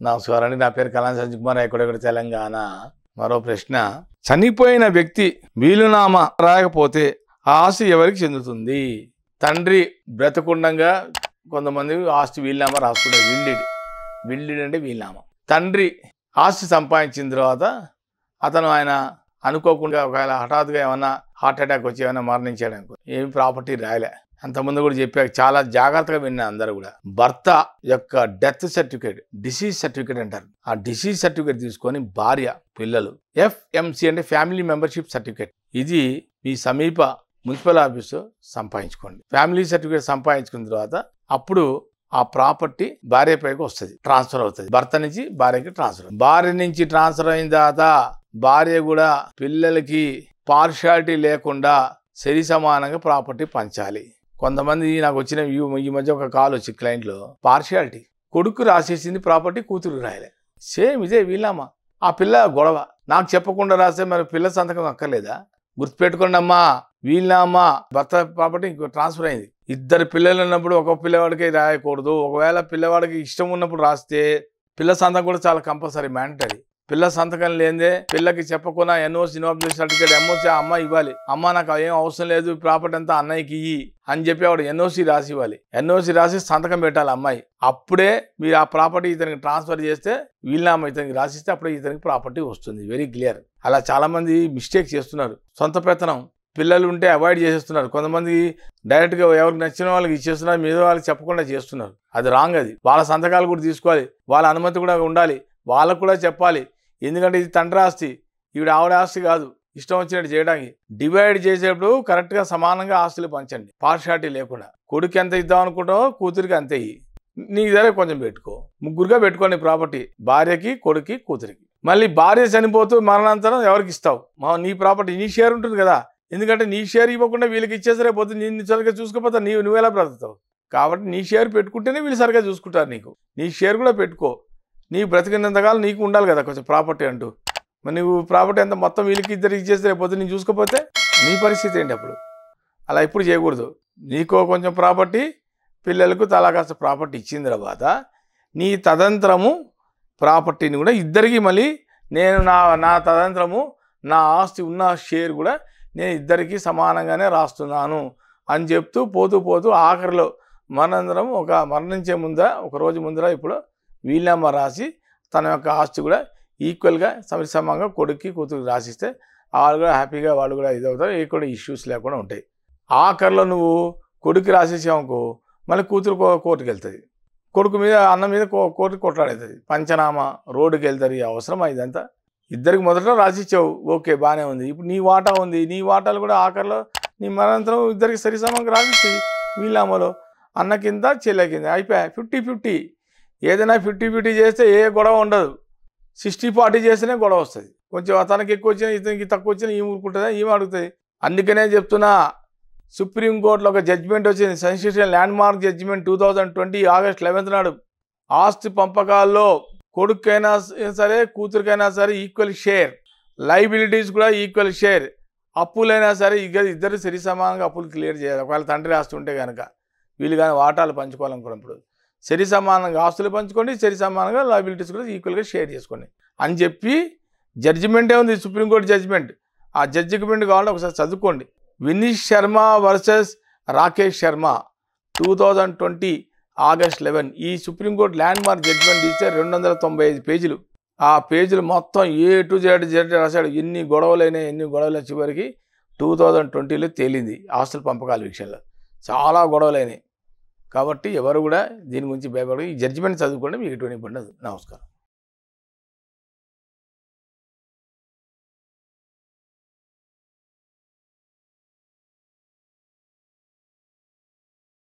నమస్కారం అండి. నా పేరు కళాం సంజయ్ కుమార్, ఎక్కడెక్కడ తెలంగాణ. మరో ప్రశ్న, చనిపోయిన వ్యక్తి వీలునామా రాయకపోతే ఆ ఆస్తి ఎవరికి చెందుతుంది? తండ్రి బ్రతకుండంగా కొంతమంది ఆస్తి వీలునామా రాసుకుంటారు. విల్లిడ్ అంటే వీలునామా. తండ్రి ఆస్తి సంపాదించిన తర్వాత ఆయన అనుకోకుండా ఒకవేళ హఠాత్తుగా ఏమన్నా హార్ట్ అటాక్ వచ్చి ఏమైనా మరణించాడు అనుకో, ఏమి ప్రాపర్టీ రాయలే. అంతకుముందు కూడా చెప్పాక చాలా జాగ్రత్తగా విన్నా అందరూ కూడా. భర్త యొక్క డెత్ సర్టిఫికేట్, డిసీజ్ సర్టిఫికేట్ అంటారు. ఆ డిసీజ్ సర్టిఫికేట్ తీసుకొని భార్య, పిల్లలు, FMC అంటే ఫ్యామిలీ మెంబర్షిప్ సర్టిఫికేట్, ఇది మీ సమీప మున్సిపల్ ఆఫీసు సంపాదించుకోండి. ఫ్యామిలీ సర్టిఫికేట్ సంపాదించుకున్న తర్వాత అప్పుడు ఆ ప్రాపర్టీ భార్య పైకి వస్తుంది, ట్రాన్స్ఫర్ అవుతుంది. భర్త నుంచి భార్యకి ట్రాన్స్ఫర్. భార్య నుంచి ట్రాన్స్ఫర్ అయిన తర్వాత భార్య కూడా పిల్లలకి పార్షాలిటీ లేకుండా సరి సమానంగా ప్రాపర్టీ పంచాలి. కొంతమంది నాకు వచ్చిన ఈ మధ్య ఒక కాల్ వచ్చి క్లయింట్లో, పార్షియాలిటీ కొడుకు రాసేసింది ప్రాపర్టీ, కూతురు రాయలే. సేమ్ ఇదే వీళ్ళమ్మా. ఆ పిల్ల గొడవ నాకు చెప్పకుండా రాస్తే మరి పిల్ల సంతకం అక్కర్లేదా? గుర్తుపెట్టుకోండి అమ్మా, వీళ్ళమ్మా భర్త ప్రాపర్టీ ట్రాన్స్ఫర్ అయింది. ఇద్దరు పిల్లలు ఉన్నప్పుడు ఒక పిల్లవాడికి రాయకూడదు. ఒకవేళ పిల్లవాడికి ఇష్టం ఉన్నప్పుడు రాస్తే పిల్ల సంతకం కూడా చాలా కంపల్సరీ, మ్యాండటరీ. పిల్ల సంతకం లేదే పిల్లకి చెప్పకుండా NOC no objection certificate MOC అమ్మ ఇవ్వాలి. అమ్మ నాకు ఏం అవసరం లేదు, ప్రాపర్టీ అంతా అన్నయ్యకి ఇయ్యి అని చెప్పి ఆవిడ NOC రాసి ఇవ్వాలి. NOC రాసి సంతకం పెట్టాలి అమ్మాయి. అప్పుడే మీరు ఆ ప్రాపర్టీ ఇతనికి ట్రాన్స్ఫర్ చేస్తే, వీళ్ళమ్మ ఇతనికి రాసిస్తే అప్పుడే ఇతనికి ప్రాపర్టీ వస్తుంది. Very clear. అలా చాలా మంది మిస్టేక్ చేస్తున్నారు. సొంత పెత్తనం పిల్లలు ఉంటే అవాయిడ్ చేసేస్తున్నారు. కొంతమంది డైరెక్ట్గా ఎవరికి నచ్చిన వాళ్ళకి ఇచ్చేస్తున్నారు, మీద వాళ్ళకి చెప్పకుండా చేస్తున్నారు. అది రాంగ్. అది వాళ్ళ సంతకాలు కూడా తీసుకోవాలి, వాళ్ళ అనుమతి కూడా ఉండాలి, వాళ్ళకు కూడా చెప్పాలి. ఎందుకంటే ఇది తండ్రి ఆస్తి, ఆవిడ ఆస్తి కాదు ఇష్టం వచ్చినట్టు చేయడానికి. డివైడ్ చేసేటప్పుడు కరెక్ట్గా సమానంగా ఆస్తులు పంచండి, పార్షాలిటీ లేకుండా. కొడుకు ఎంత ఇద్దాం అనుకుంటావో కూతురికి అంతే ఇయ్యి. నీ దగ్గర కొంచెం పెట్టుకో, ముగ్గురుగా పెట్టుకోండి ప్రాపర్టీ, భార్యకి, కొడుకి, కూతురికి. మళ్ళీ భార్య చనిపోతూ మరణాంతరం ఎవరికి ఇస్తావు? నీ ప్రాపర్టీ నీ షేర్ ఉంటుంది కదా. ఎందుకంటే నీ షేర్ ఇవ్వకుండా వీళ్ళకి ఇచ్చేసరే పోతే నిన్ను సరిగ్గా చూసుకోపోతే నువ్వెలా బ్రతుకుతావు? కాబట్టి నీ షేర్ పెట్టుకుంటేనే వీళ్ళు సరిగ్గా చూసుకుంటారు. నీ షేర్ కూడా పెట్టుకో. నీ బ్రతికినంతకాలం నీకు ఉండాలి కదా కొంచెం ప్రాపర్టీ అంటూ. మరి నువ్వు ప్రాపర్టీ అంతా మొత్తం వీళ్ళకి ఇద్దరికి ఇచ్చేస్తే రేపు నేను చూసుకోపోతే నీ పరిస్థితి ఏంటి? అప్పుడు అలా ఎప్పుడు చేయకూడదు. నీకో కొంచెం ప్రాపర్టీ, పిల్లలకు తలా కాస్త ప్రాపర్టీ ఇచ్చిన తర్వాత నీ తదంతరము ప్రాపర్టీని కూడా ఇద్దరికి మళ్ళీ నేను నా తదంతరము, నా ఆస్తి ఉన్న షేర్ కూడా నేను ఇద్దరికి సమానంగానే రాస్తున్నాను అని చెప్తూ పోతూ ఆఖరిలో మరణించే ముందర ఒక రోజు ముందర ఇప్పుడు వీళ్ళమ్మ రాసి తన యొక్క ఆస్తి కూడా ఈక్వల్గా సమానంగా కొడుక్కి, కూతురికి రాసిస్తే వాళ్ళు కూడా హ్యాపీగా వాళ్ళు కూడా ఇదవుతారు. ఏ కూడా ఇష్యూస్ లేకుండా ఉంటాయి. ఆఖరిలో నువ్వు కొడుకు రాసేసావుకో, మళ్ళీ కూతురు కోర్టుకు వెళ్తుంది, కొడుకు మీద అన్న మీద కోర్టుకు కొట్లాడుతుంది, పంచనామా, రోడ్డుకి వెళ్తారు. అవసరం ఇదంతా? ఇద్దరికి మొదట రాసిచ్చావు, ఓకే బాగానే ఉంది. ఇప్పుడు నీ వాటా ఉంది, నీ వాటాలు కూడా ఆఖరిలో నీ మనంతరం ఇద్దరికి సరి సమానంగా రాసిచ్చి వీళ్ళమ్మలో అన్న కింద చెల్లె కింద అయిపోయా. 50-50. ఏదైనా 50-50 చేస్తే ఏ గొడవ ఉండదు. 60-40 చేస్తేనే గొడవ వస్తుంది. కొంచెం అతనికి ఎక్కువ వచ్చినా ఇతనికి తక్కువ వచ్చినా ఈమె ఊరుకుంటుందా, ఈమె అడుగుతుంది. అందుకనే చెప్తున్నా, సుప్రీంకోర్టులో ఒక జడ్జిమెంట్ వచ్చింది, sensational landmark judgement 2020 August 11 నాడు. ఆస్తి పంపకాల్లో కొడుకైనా సరే కూతురికైనా సరే ఈక్వల్ షేర్, లైబిలిటీస్ కూడా ఈక్వల్ షేర్, అప్పులైనా సరే ఇద్దరు సరి సమానంగా అప్పులు క్లియర్ చేయాలి. ఒకవేళ తండ్రి ఆస్తి ఉంటే కనుక వీళ్ళు కానీ వాటాలు పంచుకోవాలనుకున్నప్పుడు సరి సమానంగా ఆస్తులు పంచుకోండి, సరి సమానంగా లయబిలిటీస్ కూడా ఈక్వల్గా షేర్ చేసుకోండి అని చెప్పి జడ్జిమెంటే ఉంది, సుప్రీంకోర్టు జడ్జిమెంట్. ఆ జడ్జిమెంట్ కావాలంటే ఒకసారి చదువుకోండి. Vineesh Sharma versus Rakesh Sharma 2020 August 11. ఈ సుప్రీంకోర్టు ల్యాండ్ మార్క్ జడ్జిమెంట్ ఇస్తే 295 పేజీలు. ఆ పేజీలు మొత్తం A to Z రాశాడు. ఎన్ని గొడవలైనా చివరికి 2020లో తేలింది ఆస్తుల పంపకాల విషయంలో. చాలా గొడవలైనాయి. కాబట్టి ఎవరు కూడా దీని గురించి భయపడదు. ఈ జడ్జిమెంట్ చదువుకోండి, మీకు ఎటువంటి ఇబ్బంది ఉండదు. నమస్కారం.